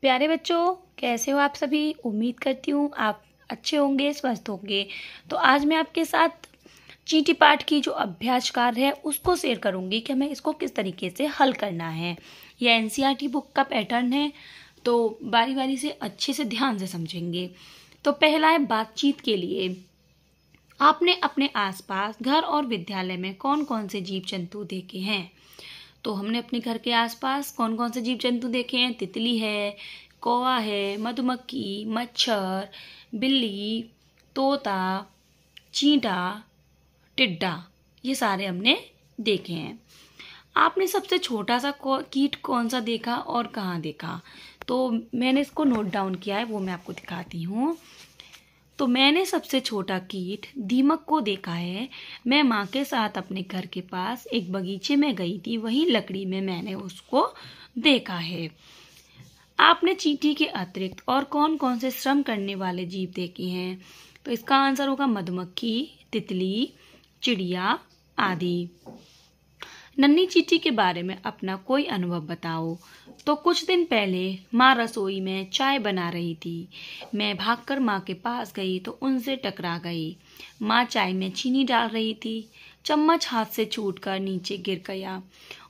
प्यारे बच्चों, कैसे हो आप सभी। उम्मीद करती हूँ आप अच्छे होंगे, स्वस्थ होंगे। तो आज मैं आपके साथ चींटी पाठ की जो अभ्यास कार्य है उसको शेयर करूँगी कि हमें इसको किस तरीके से हल करना है। यह एनसीईआरटी बुक का पैटर्न है, तो बारी बारी से अच्छे से ध्यान से समझेंगे। तो पहला है बातचीत के लिए। आपने अपने आसपास घर और विद्यालय में कौन कौन से जीव जंतु देखे हैं। तो हमने अपने घर के आसपास कौन कौन से जीव जंतु देखे हैं। तितली है, कौवा है, मधुमक्खी, मच्छर, बिल्ली, तोता, चींटा, टिड्डा, ये सारे हमने देखे हैं। आपने सबसे छोटा सा कीट कौन सा देखा और कहाँ देखा। तो मैंने इसको नोट डाउन किया है, वो मैं आपको दिखाती हूँ। तो मैंने सबसे छोटा कीट दीमक को देखा है। मैं माँ के साथ अपने घर के पास एक बगीचे में गई थी, वहीं लकड़ी में मैंने उसको देखा है। आपने चींटी के अतिरिक्त और कौन कौन से श्रम करने वाले जीव देखे हैं। तो इसका आंसर होगा मधुमक्खी, तितली, चिड़िया आदि। नन्ही चींटी के बारे में अपना कोई अनुभव बताओ। तो कुछ दिन पहले माँ रसोई में चाय बना रही थी। मैं भागकर माँ के पास गई तो उनसे टकरा गई। माँ चाय में चीनी डाल रही थी। चम्मच हाथ से छूटकर नीचे गिर गया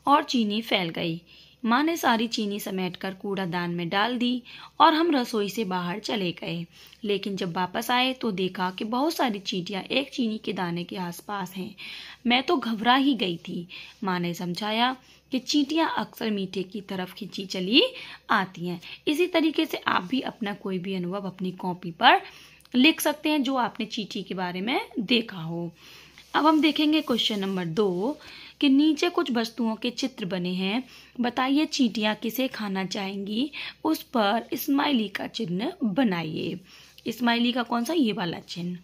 और चीनी फैल गई। माँ ने सारी चीनी समेटकर कूड़ादान में डाल दी और हम रसोई से बाहर चले गए। लेकिन जब वापस आए तो देखा कि बहुत सारी चींटियां एक चीनी के दाने के आसपास हैं। मैं तो घबरा ही गई थी। माँ ने समझाया कि चींटियां अक्सर मीठे की तरफ खींची चली आती हैं। इसी तरीके से आप भी अपना कोई भी अनुभव अपनी कॉपी पर लिख सकते हैं जो आपने चींटी के बारे में देखा हो। अब हम देखेंगे क्वेश्चन नंबर 2 कि नीचे कुछ वस्तुओं के चित्र बने हैं। बताइए चींटियां किसे खाना चाहेंगी। उस पर स्माइली का चिन्ह बनाइए। स्माइली का कौन सा, ये वाला चिन्ह।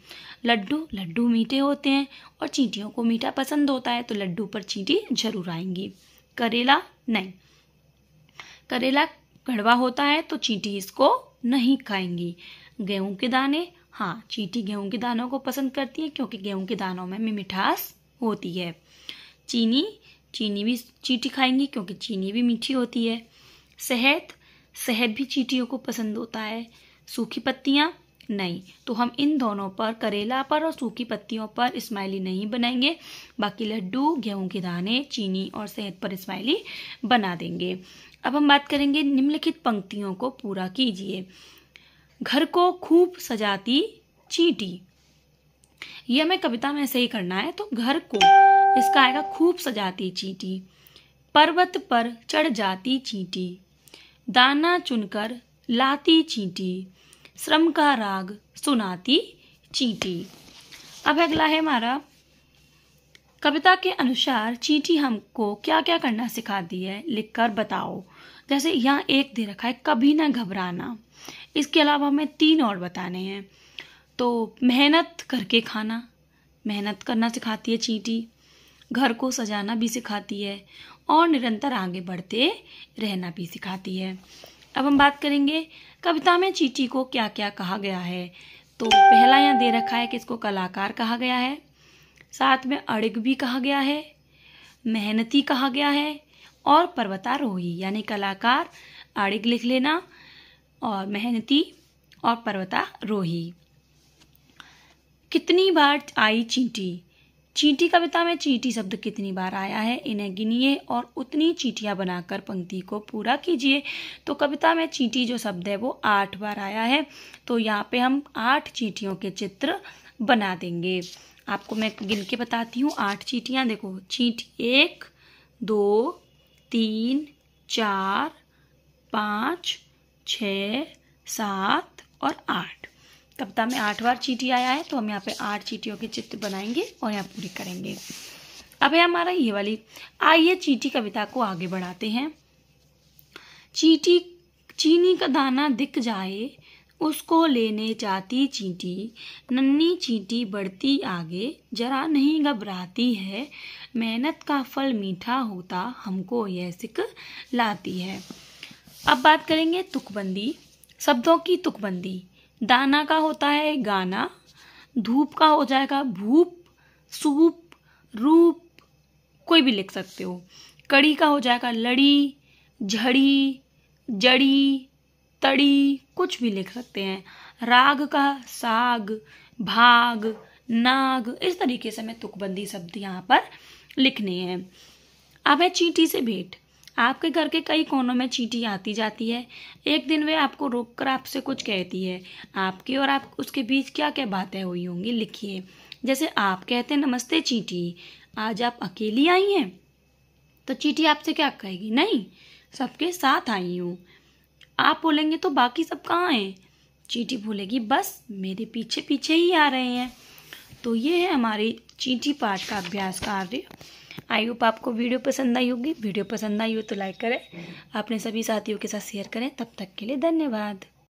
लड्डू, लड्डू मीठे होते हैं और चींटियों को मीठा पसंद होता है, तो लड्डू पर चींटी जरूर आएंगी। करेला, नहीं, करेला कड़वा होता है तो चींटी इसको नहीं खाएंगी। गेहूं के दाने, हाँ, चींटी गेहूं के दानों को पसंद करती है क्योंकि गेहूं के दानों में मिठास होती है। चीनी, चीनी भी चींटी खाएंगी क्योंकि चीनी भी मीठी होती है। शहद, शहद भी चींटियों को पसंद होता है। सूखी पत्तियां, नहीं, तो हम इन दोनों पर, करेला पर और सूखी पत्तियों पर स्माइली नहीं बनाएंगे। बाकी लड्डू, गेहूं के दाने, चीनी और शहद पर स्माइली बना देंगे। अब हम बात करेंगे निम्नलिखित पंक्तियों को पूरा कीजिए। घर को खूब सजाती चींटी, यह हमें कविता में ऐसे ही करना है। तो घर को, इसका आएगा खूब सजाती चींटी। पर्वत पर चढ़ जाती चींटी। दाना चुनकर लाती चींटी। श्रम का राग सुनाती चींटी। अब अगला है हमारा, कविता के अनुसार चींटी हमको क्या क्या करना सिखाती है, लिखकर बताओ। जैसे यहाँ एक दे रखा है, कभी ना घबराना। इसके अलावा हमें 3 और बताने हैं। तो मेहनत करके खाना, मेहनत करना सिखाती है चींटी। घर को सजाना भी सिखाती है और निरंतर आगे बढ़ते रहना भी सिखाती है। अब हम बात करेंगे कविता में चींटी को क्या क्या कहा गया है। तो पहला यहाँ दे रखा है कि इसको कलाकार कहा गया है, साथ में अड़िग भी कहा गया है, मेहनती कहा गया है और पर्वतारोही। यानी कलाकार, अड़िग लिख लेना, और मेहनती और पर्वतारोही। कितनी बार आई चींटी। चींटी कविता में चींटी शब्द कितनी बार आया है, इन्हें गिनिए और उतनी चींटियां बनाकर पंक्ति को पूरा कीजिए। तो कविता में चींटी जो शब्द है वो 8 बार आया है। तो यहाँ पे हम 8 चींटियों के चित्र बना देंगे। आपको मैं गिन के बताती हूँ 8 चींटियां। देखो, चींटी 1, 2, 3, 4, 5, 6, 7 और 8। कविता में 8 बार चींटी आया है, तो हम यहाँ पे 8 चींटियों के चित्र बनाएंगे और यहाँ पूरी करेंगे। अब है हमारा ये वाली, आइए चींटी कविता को आगे बढ़ाते हैं। चींटी, चीनी का दाना दिख जाए उसको लेने जाती चींटी। नन्ही चींटी बढ़ती आगे, जरा नहीं घबराती है। मेहनत का फल मीठा होता, हमको यह सिखलाती है। अब बात करेंगे तुकबंदी, शब्दों की तुकबंदी। दाना का होता है गाना, धूप का हो जाएगा भूप, सूप, रूप, कोई भी लिख सकते हो। कड़ी का हो जाएगा लड़ी, झड़ी, जड़ी, तड़ी, कुछ भी लिख सकते हैं। राग का साग, भाग, नाग, इस तरीके से हमें तुकबंदी शब्द यहाँ पर लिखने हैं। अब है चींटी से भेंट। आपके घर के कई कोनों में चींटी आती जाती है। एक दिन वे आपको रोककर आपसे कुछ कहती है। आपके और आप उसके बीच क्या क्या बातें हुई होंगी, लिखिए। जैसे आप कहते हैं, नमस्ते चींटी, आज आप अकेली आई हैं? तो चींटी आपसे क्या कहेगी, नहीं, सबके साथ आई हूँ। आप बोलेंगे तो बाकी सब कहाँ हैं? चींटी बोलेगी बस मेरे पीछे पीछे ही आ रहे हैं। तो ये है हमारी चींटी पाठ का अभ्यास कार्य। आई होप आपको वीडियो पसंद आई होगी। वीडियो पसंद आई हो तो लाइक करें, अपने सभी साथियों के साथ शेयर करें। तब तक के लिए धन्यवाद।